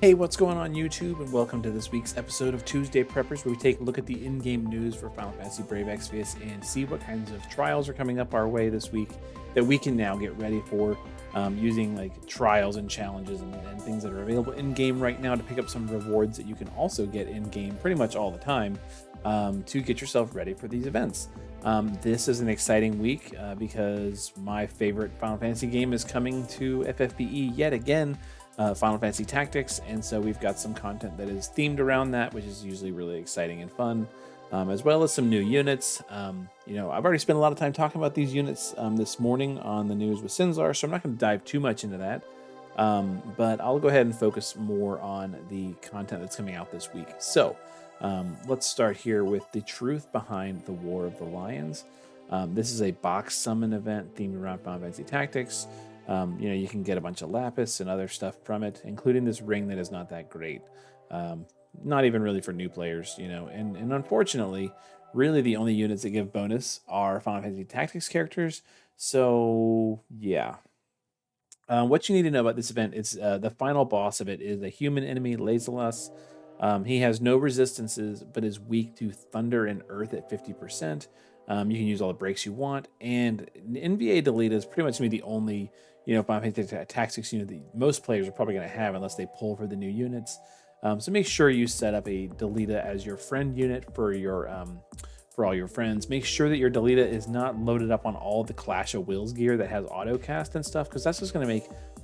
Hey, what's going on YouTube? And welcome to this week's episode of Tuesday Preppers, where we take a look at the in-game news for Final Fantasy Brave Exvius and see what kinds of trials are coming up our way this week that we can now get ready for, using like trials and challenges and things that are available in-game right now to pick up some rewards that you can also get in-game pretty much all the time, to get yourself ready for these events. This is an exciting week because my favorite Final Fantasy game is coming to FFBE yet again. Final Fantasy Tactics, and so we've got some content that is themed around that, which is usually really exciting and fun, as well as some new units. I've already spent a lot of time talking about these units this morning on the news with Sinzar, so I'm not going to dive too much into that, but I'll go ahead and focus more on the content that's coming out this week. So let's start here with the truth behind the War of the Lions. This is a box summon event themed around Final Fantasy Tactics. You can get a bunch of Lapis and other stuff from it, including this ring that is not that great. Not even really for new players, and unfortunately, really the only units that give bonus are Final Fantasy Tactics characters. So, yeah. What you need to know about this event is the final boss of it is a human enemy, Lazalas. He has no resistances, but is weak to thunder and earth at 50%. You can use all the breaks you want, and NVA Delita is pretty much going to be the only, Final Fantasy Tactics unit that most players are probably going to have unless they pull for the new units. So make sure you set up a Delita as your friend unit for all your friends. Make sure that your Delita is not loaded up on all the Clash of Wills gear that has auto cast and stuff, because that's just going to make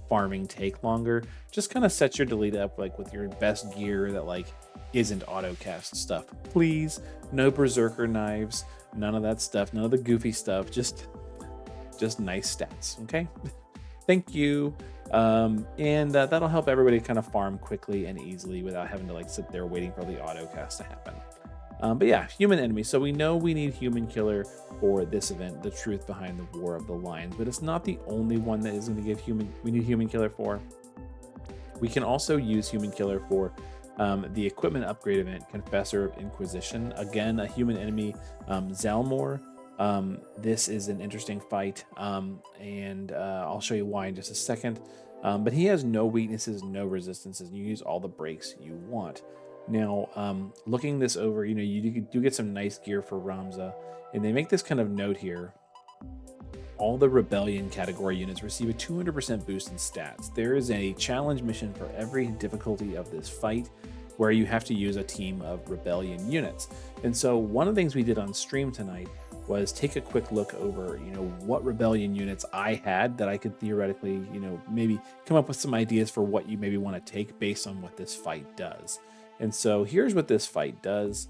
farming take longer. Just kind of set your Delita up like with your best gear that like isn't auto cast stuff. Please, no berserker knives, none of that stuff, none of the goofy stuff. Just nice stats, okay? Thank you. And that'll help everybody kind of farm quickly and easily without having to like sit there waiting for the auto cast to happen. But yeah, human enemy. So we know we need human killer for this event, the truth behind the War of the Lions, but it's not the only one that is going to give we need human killer for. We can also use human killer for the equipment upgrade event, Confessor of Inquisition. Again, a human enemy, Zalmor. This is an interesting fight, and I'll show you why in just a second. But he has no weaknesses, no resistances, and you use all the breaks you want. Now, looking this over, you do get some nice gear for Ramza, and they make this kind of note here. All the Rebellion category units receive a 200% boost in stats. There is a challenge mission for every difficulty of this fight where you have to use a team of Rebellion units. And so one of the things we did on stream tonight was take a quick look over, what Rebellion units I had that I could theoretically, maybe come up with some ideas for what you maybe want to take based on what this fight does. And so here's what this fight does.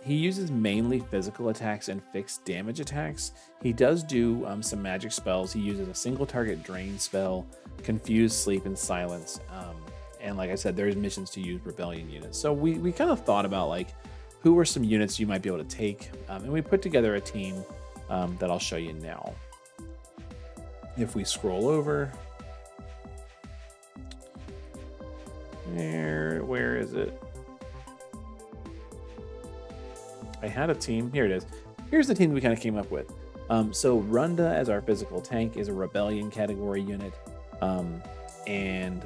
He uses mainly physical attacks and fixed damage attacks. He does do some magic spells. He uses a single target drain spell, confuse, sleep, and silence. And like I said, there's missions to use Rebellion units. So we kind of thought about like, who are some units you might be able to take? And we put together a team that I'll show you now. If we scroll over, where is it? I had a team. Here it is. Here's the team we kind of came up with. So Runda as our physical tank is a Rebellion category unit, and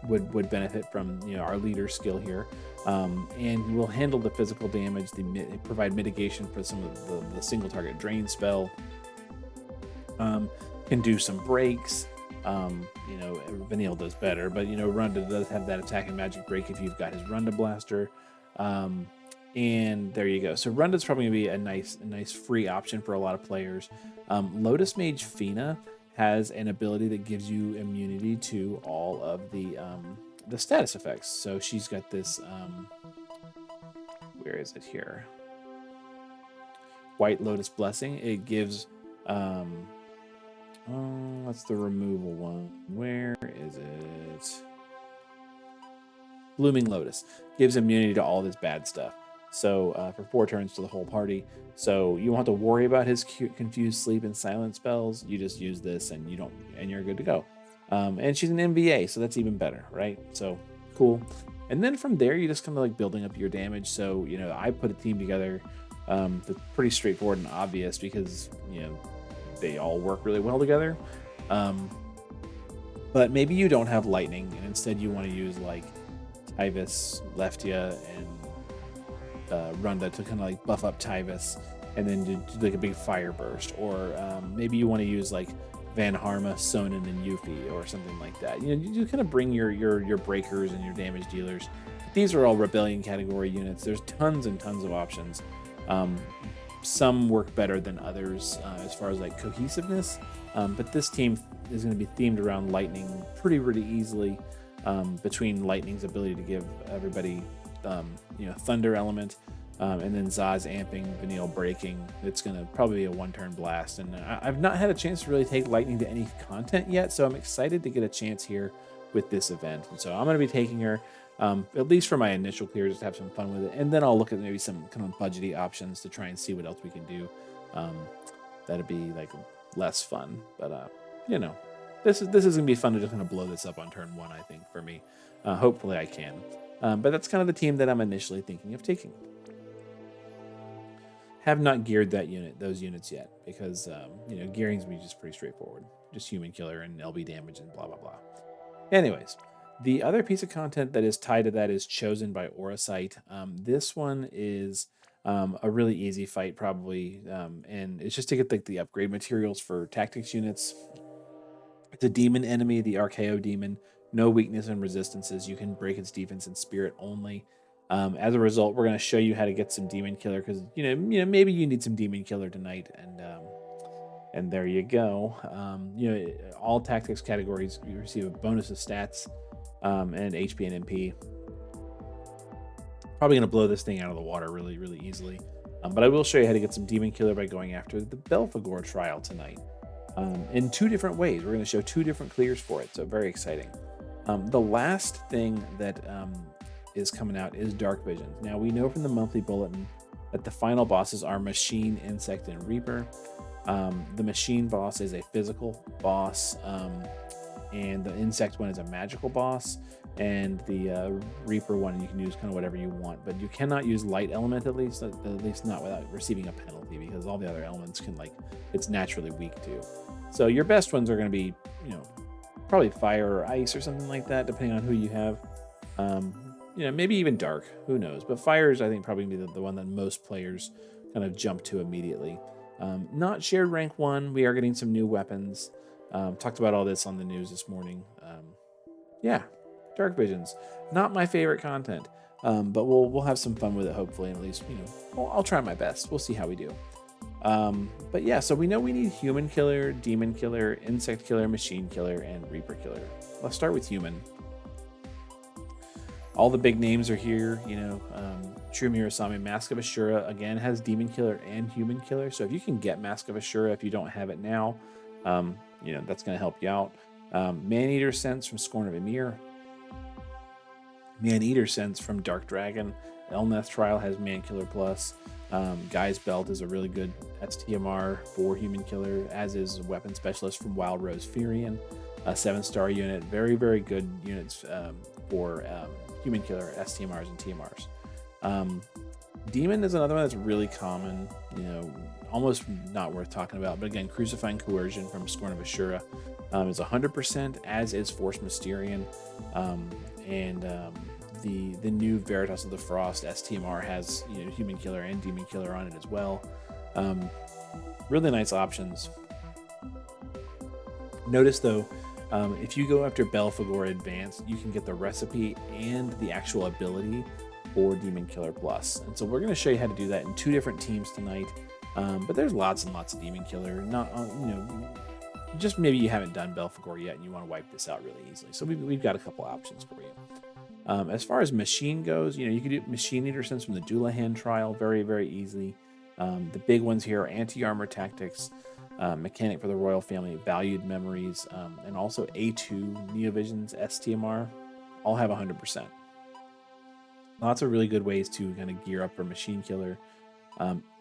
would benefit from our leader skill here, and will handle the physical damage, provide mitigation for some of the single target drain spell, can do some breaks. Vanille does better, but Runda does have that attack and magic break if you've got his Runda blaster. And there you go. So Runda's probably gonna be a nice free option for a lot of players. Lotus Mage Fina has an ability that gives you immunity to all of the status effects. So she's got this, where is it here? White Lotus Blessing. It gives, that's the removal one. Where is it? Blooming Lotus gives immunity to all this bad stuff. So for 4 turns to the whole party. So you won't have to worry about his confused sleep and silent spells. You just use this and you're good to go. And she's an MVA, so that's even better, right? So cool. And then from there, you just kind of like building up your damage. So, I put a team together that's pretty straightforward and obvious because, they all work really well together. But maybe you don't have lightning, and instead you want to use like Tyvis, Leftia, and Runda to kind of like buff up Tyvis, and then do like a big fire burst. Or maybe you want to use like Van Harma, Sonnen, and Yuffie, or something like that. You kind of bring your breakers and your damage dealers. These are all Rebellion category units. There's tons and tons of options. Some work better than others as far as like cohesiveness, but this team is going to be themed around lightning pretty easily, between lightning's ability to give everybody thunder element, and then Zaz amping, Vanille breaking. It's going to probably be a one-turn blast, and I've not had a chance to really take lightning to any content yet, so I'm excited to get a chance here with this event. And so I'm going to be taking her, at least for my initial clear, just to have some fun with it, and then I'll look at maybe some kind of budgety options to try and see what else we can do. That'd be like less fun, but this is gonna be fun to just kind of blow this up on turn 1. I think for me, hopefully I can. But that's kind of the team that I'm initially thinking of taking. Have not geared those units yet, because gearing's gonna be just pretty straightforward, just human killer and LB damage and blah blah blah. Anyways. The other piece of content that is tied to that is Chosen by Orasight. This one is a really easy fight, probably, and it's just to get the upgrade materials for tactics units. It's a demon enemy, the Archaeo demon. No weakness and resistances. You can break its defense and spirit only. As a result, we're going to show you how to get some demon killer, because maybe you need some demon killer tonight, and there you go. All tactics categories you receive a bonus of stats. And HP and MP. Probably going to blow this thing out of the water really easily. But I will show you how to get some Demon Killer by going after the Belfagor trial tonight. In 2 different ways. We're going to show 2 different clears for it, so very exciting. The last thing that is coming out is Dark Visions. Now, we know from the monthly bulletin that the final bosses are Machine, Insect, and Reaper. The Machine boss is a physical boss, and the Insect one is a magical boss, and the Reaper one you can use kind of whatever you want, but you cannot use light element, at least not without receiving a penalty, because all the other elements can, it's naturally weak too. So your best ones are going to be probably fire or ice or something like that, depending on who you have. Maybe even dark, who knows, but fire is, I think, probably going to be the one that most players kind of jump to immediately. Not shared rank 1. We are getting some new weapons. Talked about all this on the news this morning. Dark Visions, not my favorite content, but we'll have some fun with it, hopefully. At least I'll try my best. We'll see how we do. But yeah, so we know we need Human Killer, Demon Killer, Insect Killer, Machine Killer, and Reaper Killer. Let's start with Human. All the big names are here. True Mirasame, Mask of Ashura again has Demon Killer and Human Killer. So if you can get Mask of Ashura, if you don't have it now, that's going to help you out. Man-Eater Sense from Scorn of Emir. Man-Eater Sense from Dark Dragon. Elneth Trial has Man-Killer Plus. Guy's Belt is a really good STMR for Human Killer, as is Weapon Specialist from Wild Rose Furion. A 7-star unit. Very, very good units for Human Killer, STMRs, and TMRs. Demon is another one that's really common, almost not worth talking about. But again, Crucifying Coercion from Scorn of Ashura is 100%, as is Force Mysterion. And the new Veritas of the Frost STMR has Human Killer and Demon Killer on it as well. Really nice options. Notice though, if you go after Belfagor Advanced, you can get the recipe and the actual ability for Demon Killer Plus. And so we're going to show you how to do that in 2 different teams tonight. But there's lots and lots of Demon Killer. Not just maybe you haven't done Belfagor yet and you want to wipe this out really easily. So we've got a couple options for you. As far as Machine goes, you can do Machine Eater Sense from the Doulahan trial very, very easily. The big ones here are Anti-Armor Tactics, Mechanic for the Royal Family, Valued Memories, and also A2 Neovisions STMR. All have 100%. Lots of really good ways to kind of gear up for Machine Killer.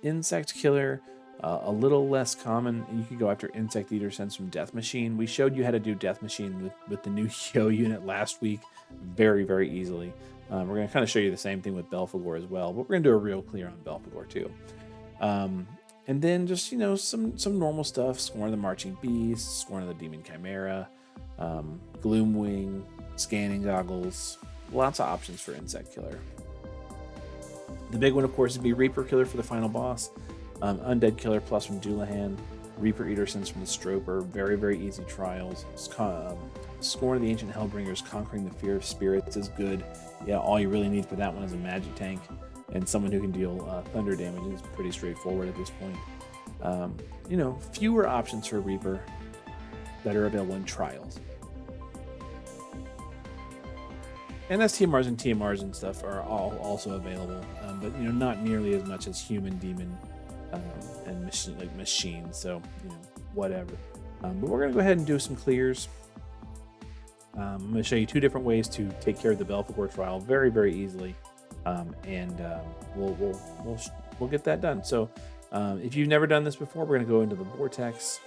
Insect Killer, a little less common. You could go after Insect Eater Sense from Death Machine. We showed you how to do Death Machine with the new Hyoh unit last week very, very easily. We're going to kind of show you the same thing with Belfagor as well, but we're going to do a real clear on Belfagor too. And then just, some normal stuff. Scorn of the Marching Beast, Scorn of the Demon Chimera, Gloomwing, scanning goggles, lots of options for insect killer. The big one, of course, would be Reaper Killer for the final boss, Undead Killer Plus from Doulahan, Reaper Eater Sense from the Stroper, very, very easy trials. Scorn of the Ancient Hellbringers, Conquering the Fear of Spirits is good. Yeah, all you really need for that one is a magic tank, and someone who can deal thunder damage is pretty straightforward at this point. You know, fewer options for Reaper that are available in trials. And STMRs and TMRs and stuff are all also available, but you know, not nearly as much as human, demon, and machine. So you know, whatever. But we're gonna go ahead and do some clears. I'm gonna show you two different ways to take care of the Belfagor trial very, very easily, and we'll get that done. So if you've never done this before, we're gonna go into the vortex.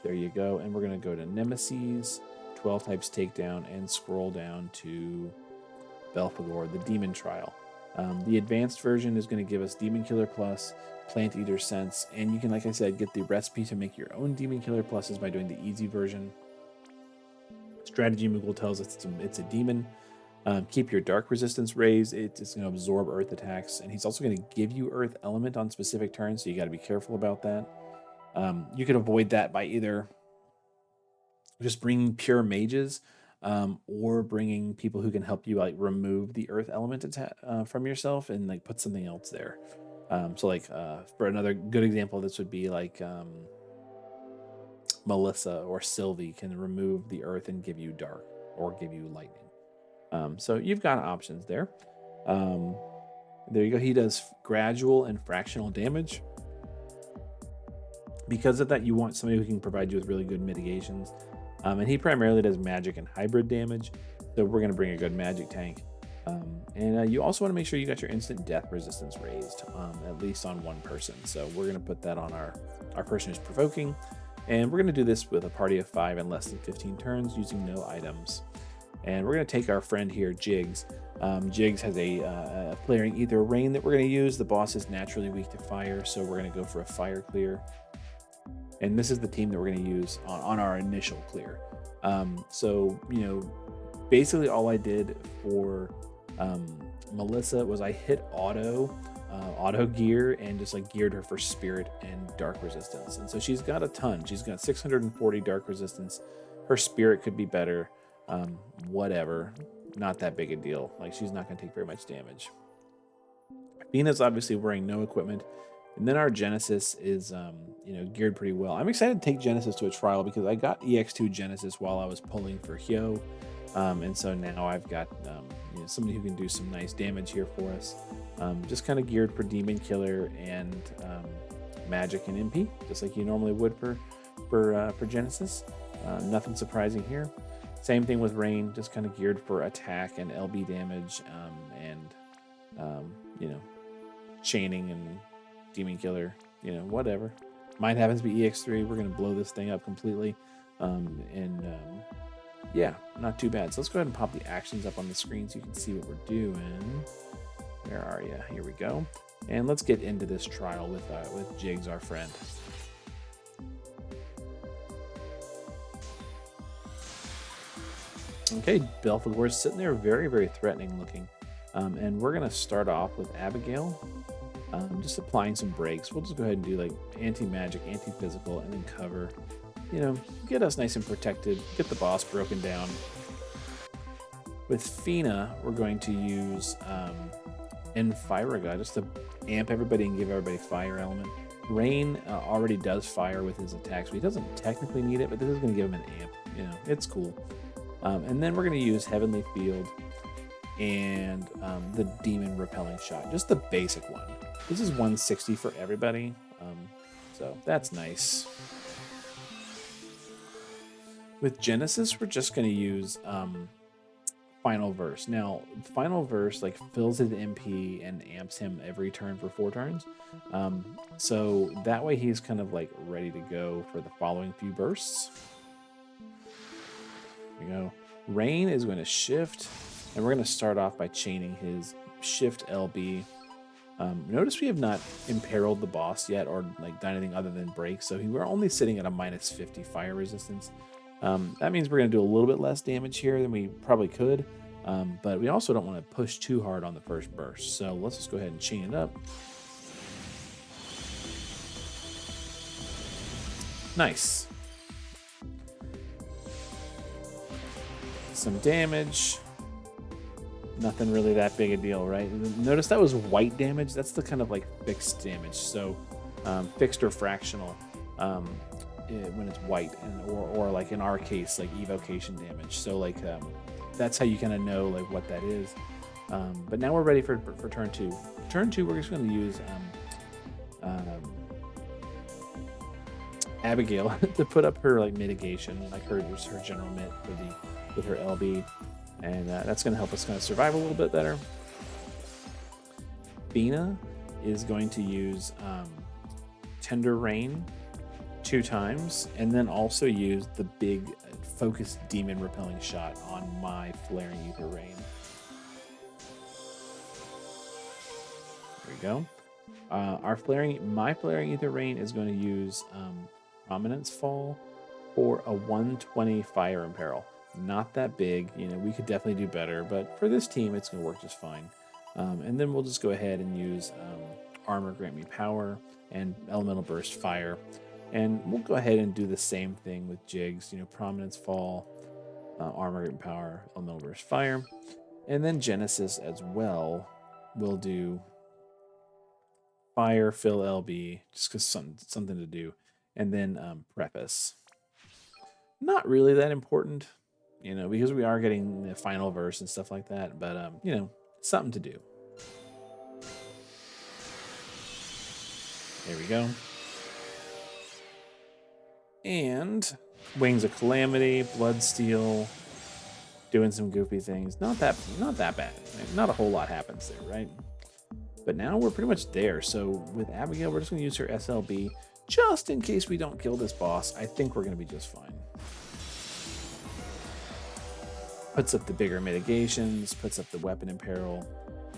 There you go, and we're gonna go to Nemesis, 12 types takedown, and scroll down to Belfagor, the Demon Trial. The advanced version is going to give us Demon Killer Plus, Plant Eater Sense, and you can, like I said, get the recipe to make your own Demon Killer Pluses by doing the easy version. Strategy Moogle tells us it's a demon. Keep your dark resistance raised. It's going to absorb earth attacks, and he's also going to give you earth element on specific turns, so you got to be careful about that. You can avoid that by either just bringing pure mages, or bringing people who can help you like remove the earth element from yourself and like put something else there. So like for another good example, this would be like Melissa or Sylvie can remove the earth and give you dark or give you lightning. So you've got options there. There you go. He does gradual and fractional damage. Because of that, you want somebody who can provide you with really good mitigations. And he primarily does magic and hybrid damage, so we're going to bring a good magic tank. And you also want to make sure you got your instant death resistance raised, at least on one person. So we're going to put that on our person who's provoking. And we're going to do this with a party of 5 in less than 15 turns using no items. And we're going to take our friend here, Jigs. Jigs has a flaring ether rain that we're going to use. The boss is naturally weak to fire, so we're going to go for a fire clear. And this is the team that we're going to use on our initial clear. So, you know, basically all I did for Melissa was I hit auto gear and just like geared her for spirit and dark resistance. And so she's got a ton. She's got 640 dark resistance. Her spirit could be better. Whatever. Not that big a deal. Like, she's not going to take very much damage. Fina's obviously wearing no equipment. And then our Genesis is, you know, geared pretty well. I'm excited to take Genesis to a trial because I got EX2 Genesis while I was pulling for Hyoh. And so now I've got you know, somebody who can do some nice damage here for us. Just kind of geared for Demon Killer and Magic and MP, just like you normally would for Genesis. Nothing surprising here. Same thing with Rain, just kind of geared for attack and LB damage, and you know, chaining and Demon Killer, you know, whatever. Mine happens to be EX3. We're going to blow this thing up completely. Yeah, not too bad. So let's go ahead and pop the actions up on the screen so you can see what we're doing. Where are you? Here we go. And let's get into this trial with Jigs, our friend. Okay, Belfagor is sitting there very, very threatening looking. And we're going to start off with Abigail. Just applying some breaks. We'll just go ahead and do like anti-magic, anti-physical, and then cover. You know, get us nice and protected, get the boss broken down. With Fina, we're going to use Enfiraga just to amp everybody and give everybody fire element. Rain already does fire with his attack, so he doesn't technically need it, but this is going to give him an amp. You know, it's cool. And then we're going to use Heavenly Field and the Demon Repelling Shot, just the basic one. This is 160 for everybody, so that's nice. With Genesis, we're just going to use Final Verse. Now, Final Verse like fills his MP and amps him every turn for 4 turns. So that way he's kind of like ready to go for the following few bursts. There we go. Rain is going to shift, and we're going to start off by chaining his shift LB. Notice we have not imperiled the boss yet or like done anything other than break, so we're only sitting at a -50 fire resistance. That means we're going to do a little bit less damage here than we probably could, but we also don't want to push too hard on the first burst. So let's just go ahead and chain it up. Nice. Some damage. Nothing really that big a deal, right? Notice that was white damage. That's the kind of like fixed damage. So fixed or fractional when it's white, and or like in our case, like evocation damage. So like that's how you kind of know like what that is. But now we're ready for turn 2. Turn 2, we're just going to use Abigail to put up her like mitigation, like her general mit with her LB, and that's going to help us kind of survive a little bit better. Bina is going to use Tender Rain 2 times, and then also use the big focused demon repelling shot on my Flaring Ether Rain. There we go. My Flaring Ether Rain is going to use Prominence Fall for a 120 Fire Imperil. Not that big, you know, we could definitely do better, but for this team, it's going to work just fine. And then we'll just go ahead and use Armor Grant Me Power and Elemental Burst Fire. And we'll go ahead and do the same thing with Jigs, you know, Prominence Fall, Armor Grant Me Power, Elemental Burst Fire. And then Genesis as well will do Fire, Fill LB, just because something to do. And then Preface. Not really that important, you know, because we are getting the final verse and stuff like that, but, you know, something to do. There we go. And Wings of Calamity, Bloodsteel, doing some goofy things. Not that bad. Not a whole lot happens there, right? But now we're pretty much there. So with Abigail, we're just going to use her SLB just in case we don't kill this boss. I think we're going to be just fine. Puts up the bigger mitigations, puts up the weapon imperil.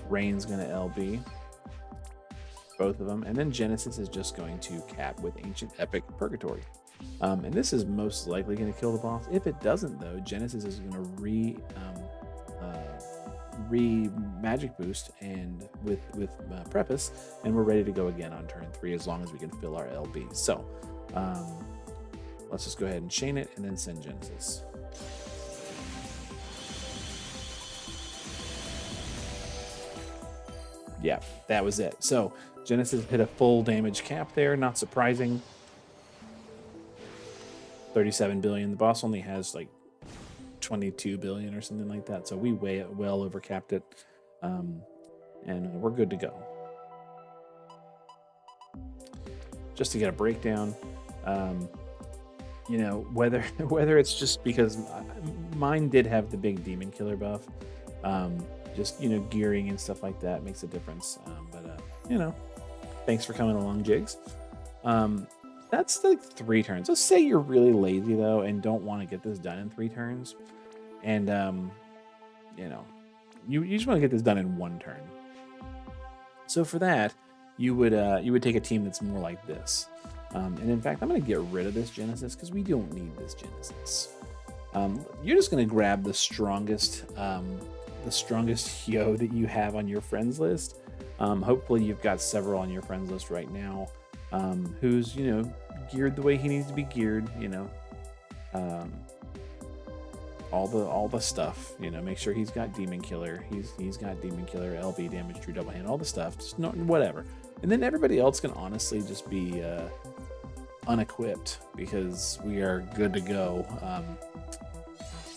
Rain's going to LB. Both of them. And then Genesis is just going to cap with Ancient Epic Purgatory. And this is most likely going to kill the boss. If it doesn't, though, Genesis is going to magic boost and with Preface, and we're ready to go again on turn 3 as long as we can fill our LB. So let's just go ahead and chain it and then send Genesis. Yeah, that was it. So Genesis hit a full damage cap there, not surprising. 37 billion. The boss only has like 22 billion or something like that, so we well overcapped it, and we're good to go. Just to get a breakdown, you know, whether it's just because mine did have the big demon killer buff, just, you know, gearing and stuff like that makes a difference, but you know, thanks for coming along, Jigs. That's like 3 turns. Let's say you're really lazy though and don't want to get this done in 3 turns, and you know, you just want to get this done in 1 turn. So for that, you would take a team that's more like this. And in fact, I'm going to get rid of this Genesis because we don't need this Genesis. You're just going to grab the strongest Hyoh that you have on your friends list. Hopefully, you've got several on your friends list right now. Who's, you know, geared the way he needs to be geared, you know, all the stuff, you know, make sure he's got demon killer, he's got demon killer, LB damage, true double hand, all the stuff, just whatever. And then everybody else can honestly just be unequipped because we are good to go.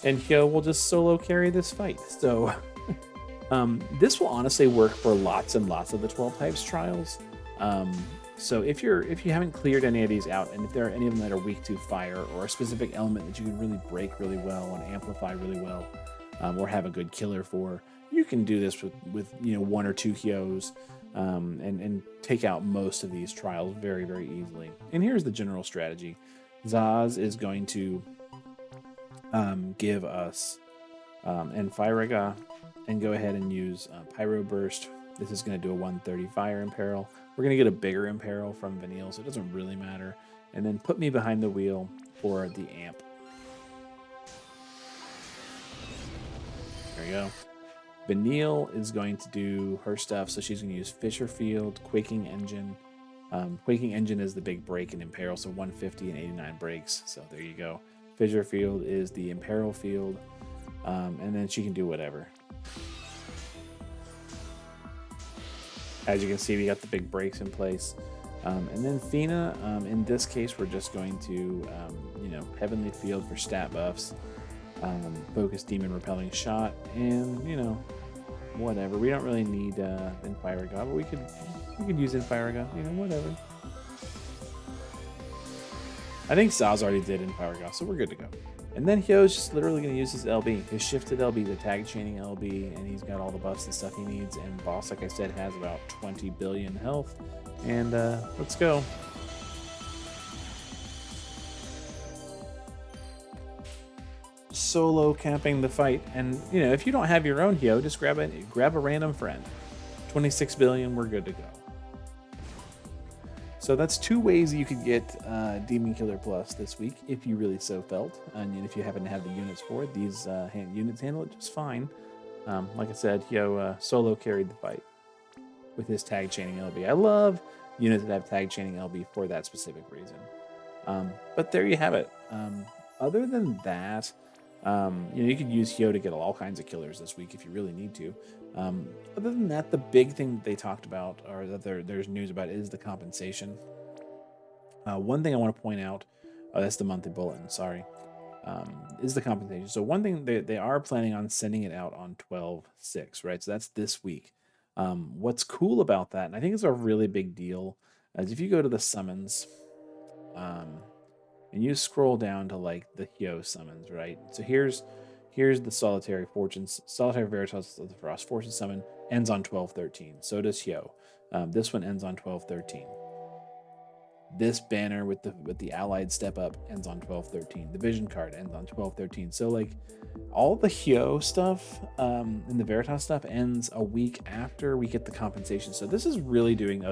And Hyoh will just solo carry this fight. So this will honestly work for lots and lots of the 12 types trials. So if you haven't cleared any of these out, and if there are any of them that are weak to fire or a specific element that you can really break really well and amplify really well, or have a good killer for, you can do this with you know, 1 or 2 Hyohs, and take out most of these trials very, very easily. And here's the general strategy. Zaz is going to give us Enfiraga and go ahead and use Pyro Burst. This is going to do a 130 Fire Imperil. We're going to get a bigger Imperil from Vanille, so it doesn't really matter. And then put me behind the wheel for the Amp. There you go. Vanille is going to do her stuff, so she's going to use Fisher Field, Quaking Engine. Quaking Engine is the big break in Imperil, so 150 and 89 breaks. So there you go. Fisher Field is the Imperil field, and then she can do whatever. As you can see, we got the big breaks in place. And then Fina, in this case, we're just going to, Heavenly Field for stat buffs, Focus Demon Repelling Shot, and, whatever. We don't really need Infire God, but we could use Infire God, whatever. I think Saz already did Infire God, so we're good to go. And then Hyo's just literally going to use his LB, his shifted LB, the tag chaining LB, and he's got all the buffs and stuff he needs. And Boss, like I said, has about 20 billion health. And let's go. Solo camping the fight, and if you don't have your own Hyoh, just grab a random friend. 26 billion, we're good to go. So that's 2 ways you could get Demon Killer Plus this week, if you really so felt, and if you happen to have the units for it. These units handle it just fine. Like I said, Hyoh solo carried the fight with his tag chaining LB. I love units that have tag chaining LB for that specific reason. But there you have it. Other than that, you could use Hyoh to get all kinds of killers this week if you really need to. Other than that, the big thing that they talked about, or that there's news about, is the compensation. One thing I want to point out, that's the monthly bulletin, sorry, is the compensation. So one thing, they are planning on sending it out on 12/6, right? So that's this week. What's cool about that, and I think it's a really big deal, is if you go to the summons, and you scroll down to like the Hyoh summons, right? So here's the Solitary Fortunes, Solitary Veritas of the Frost Fortune summon ends on 12/13. So does Hyoh. This one ends on 12/13. This banner with the allied step up ends on 12/13. The vision card ends on 12/13. So like all the Hyoh stuff and the Veritas stuff ends a week after we get the compensation. So this is really doing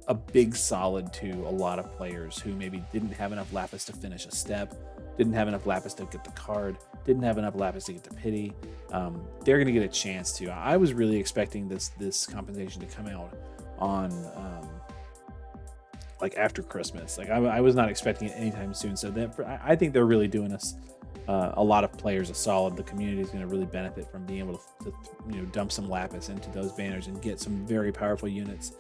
a big solid to a lot of players who maybe didn't have enough Lapis to finish a step, didn't have enough Lapis to get the card, didn't have enough Lapis to get the pity. They're going to get a chance to. I was really expecting this compensation to come out on like after Christmas. Like I was not expecting it anytime soon. So I think they're really doing us a lot of players a solid. The community is going to really benefit from being able to dump some Lapis into those banners and get some very powerful units.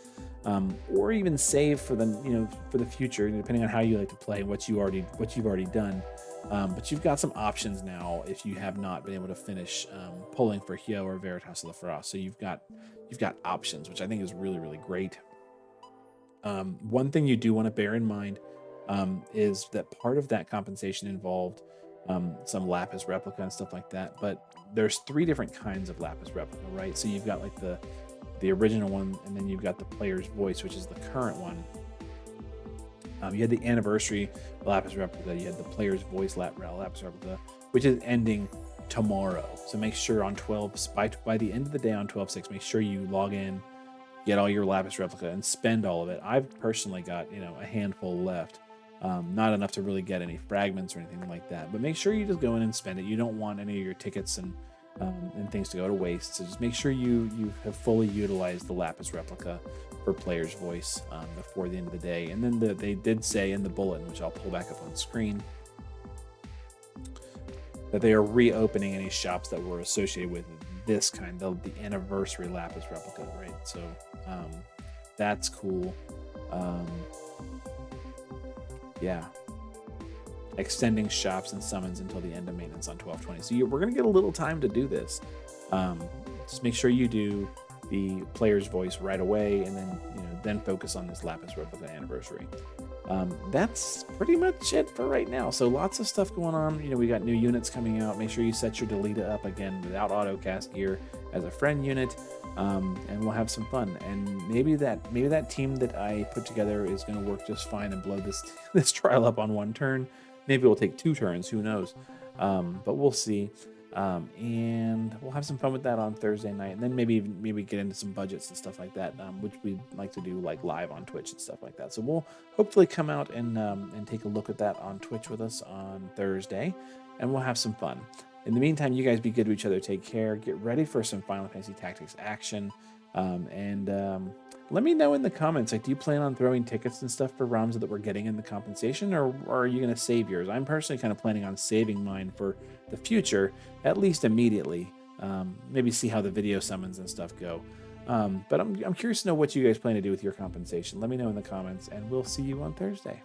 Or even save for the future, depending on how you like to play and what you've already done. But you've got some options now if you have not been able to finish pulling for Hyoh or Veritas of the Frost. So you've got options, which I think is really, really great. One thing you do want to bear in mind is that part of that compensation involved some Lapis replica and stuff like that. But there's 3 different kinds of Lapis replica, right? So you've got like the original one, and then you've got the Player's Voice, which is the current one. You had the Anniversary Lapis replica, you had the Player's Voice Lapis replica, which is ending tomorrow. So make sure on 12 by the end of the day on 12/6, make sure you log in, get all your Lapis replica, and spend all of it. I've personally got a handful left, not enough to really get any fragments or anything like that. But make sure you just go in and spend it. You don't want any of your tickets and things to go to waste. So just make sure you have fully utilized the Lapis replica for Player's Voice before the end of the day. And then they did say in the bulletin, which I'll pull back up on screen, that they are reopening any shops that were associated with this kind of the Anniversary Lapis replica, right? So that's cool. Yeah. Extending shops and summons until the end of maintenance on 12/20. So we're going to get a little time to do this. Just make sure you do the Player's Voice right away, and then focus on this Lapis replica Anniversary. That's pretty much it for right now. So lots of stuff going on. We got new units coming out. Make sure you set your Delita up again without autocast gear as a friend unit, and we'll have some fun. And maybe that team that I put together is going to work just fine and blow this trial up on one turn. Maybe we'll take 2 turns, who knows? But we'll see. And we'll have some fun with that on Thursday night, and then maybe get into some budgets and stuff like that, which we'd like to do like live on Twitch and stuff like that. So we'll hopefully come out and take a look at that on Twitch with us on Thursday, and we'll have some fun. In the meantime, you guys be good to each other. Take care. Get ready for some Final Fantasy Tactics action. Let me know in the comments, like, do you plan on throwing tickets and stuff for ROMs that we're getting in the compensation, or are you going to save yours? I'm personally kind of planning on saving mine for the future, at least immediately. Maybe see how the video summons and stuff go. But I'm curious to know what you guys plan to do with your compensation. Let me know in the comments, and we'll see you on Thursday.